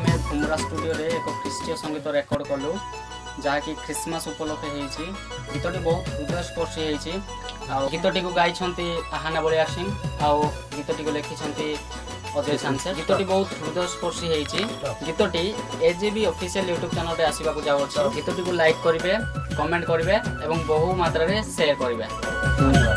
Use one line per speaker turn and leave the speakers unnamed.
आमे घुमरा स्टूडियो रे एक ख्रीष्टीय संगीत रेकर्ड कलु जहाँकि ख्रीसमास उपलक्षे होती गीतटी बहुत हृदयस्पर्शी होती गीतटी को गाई आहाना बलिया सिंह आउ गीतटी को लिखिं अजय सांसे गीतटी बहुत हृदयस्पर्शी होती गीतटी एजेबी ऑफिशियल यूट्यूब चैनल आसवाक जाऊँ गीतटी को लाइक करेंगे कमेंट करेंगे और बहु मात्रा रे शेयर करेंगे।